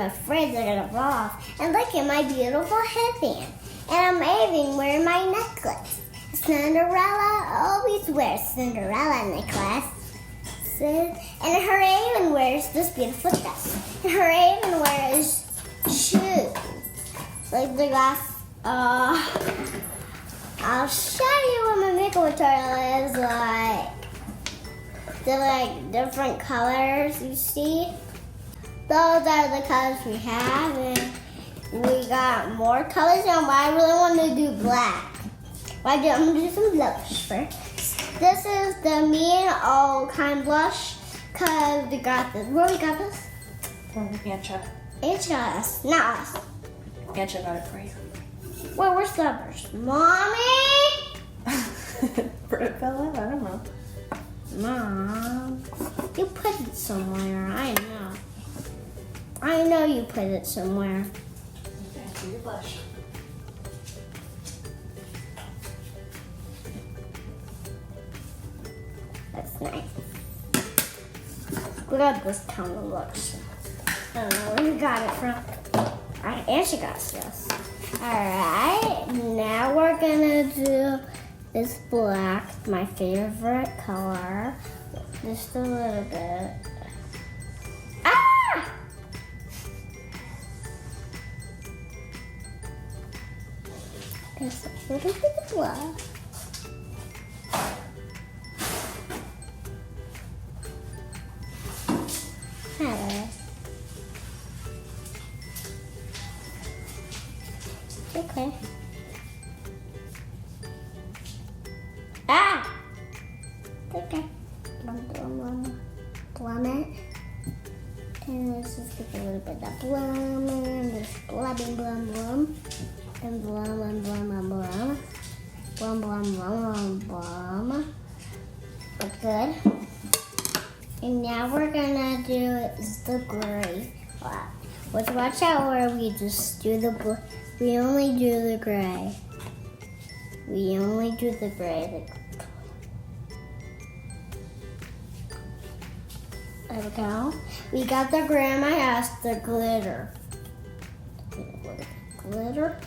I'm afraid they're gonna fall off. And look at my beautiful headband. And I'm even wearing my necklace. Cinderella always wears Cinderella necklace. And her even wears this beautiful dress. And her even wears shoes. Like the glass. I'll show you what my makeup tutorial is like. They're like different colors, you see? Those are the colors we have, and we got more colors, and I really want to do black. I'm going to do some blush first. This is the me and all kind blush, because we got this. Where we got this? From Ancha. It's us, not us. Ancha got it for you. Well, where's the others? Mommy? Where it fell out? I don't know. Mom, you put it somewhere. I know. I know you put it somewhere. Okay, do your blush. That's nice. We got this kind of looks. I don't know where we got it from. Alright, and she got this. Alright, now we're gonna do this black, my favorite color. Just a little bit. Ah! Just a little bit of black. Hello. Okay. Ah! Okay. Blum it. And let's just get a little bit of blum and just blum, blum. And blum, and blum, and blum. Blum, blum, blum, blum. Look good. And now we're gonna do is the gray. Let's watch out where we just do the blue. We only do the gray. We only do the gray. There we go. We got the gray on my house, the glitter. Glitter.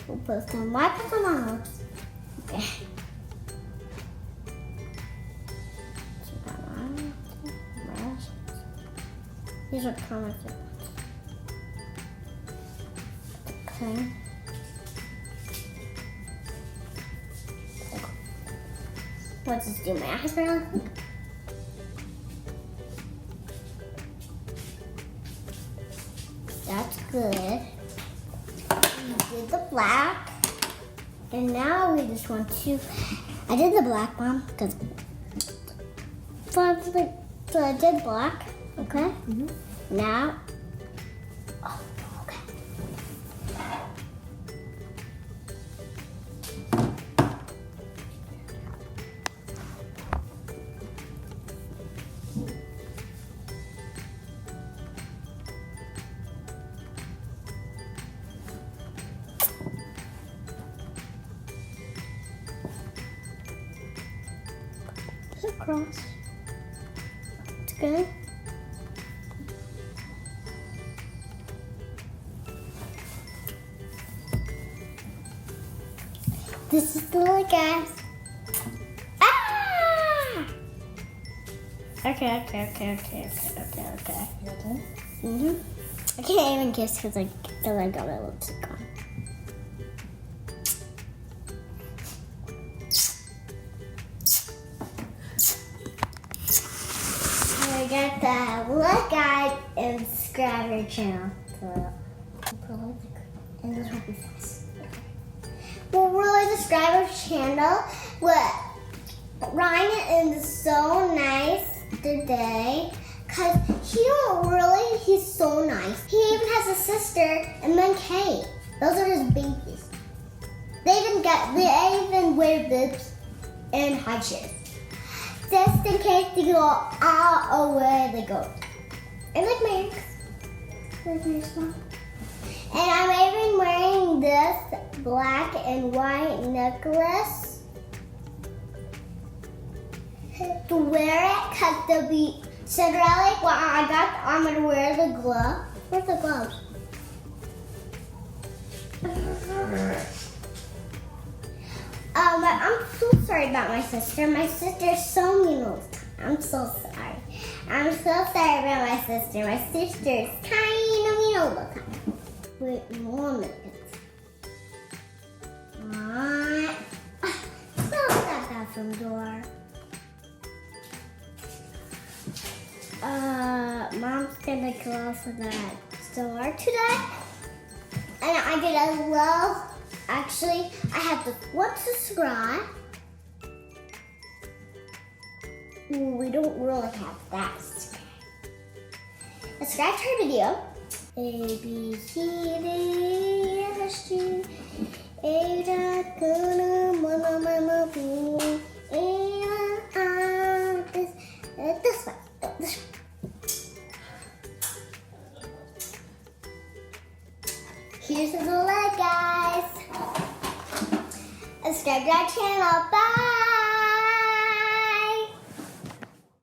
We'll put some white on my lips. Okay. These are comics. Okay. Let's just do my eyes really quick. That's good. We did the black. And now we just want to... I did the black one because... So I did black. Okay? Mm-hmm. Now... Oh, okay. Just across. It's good. This is the look, guys. Ah! Okay. You got that? Mhm. I can't even kiss because I feel like I got my lipstick on. I got that. Look, guys, and subscribe our channel. And this will be fast. We'll really describe our channel. What Ryan is so nice today because he's so nice. He even has a sister and then Kate. Those are his babies. They even wear bibs and high shoes. Just in case they go out or where they go. And like my mom. And I'm even wearing this black and white necklace to wear it because Cinderella, well, I'm gonna wear the glove. Where's the gloves? I'm so sorry about my sister. My sister's so mean all the time. I'm so sorry. I'm so sorry about my sister. My sister's kind of mean all the time. Wait 1 minute. Close that bathroom door. Mom's gonna close that door today. And I get a love. Actually, I have to subscribe. We don't really have that. Subscribe to our video. A, B, C, D, F, G, A, this way. Here's the leg, guys. Subscribe to our channel. Bye.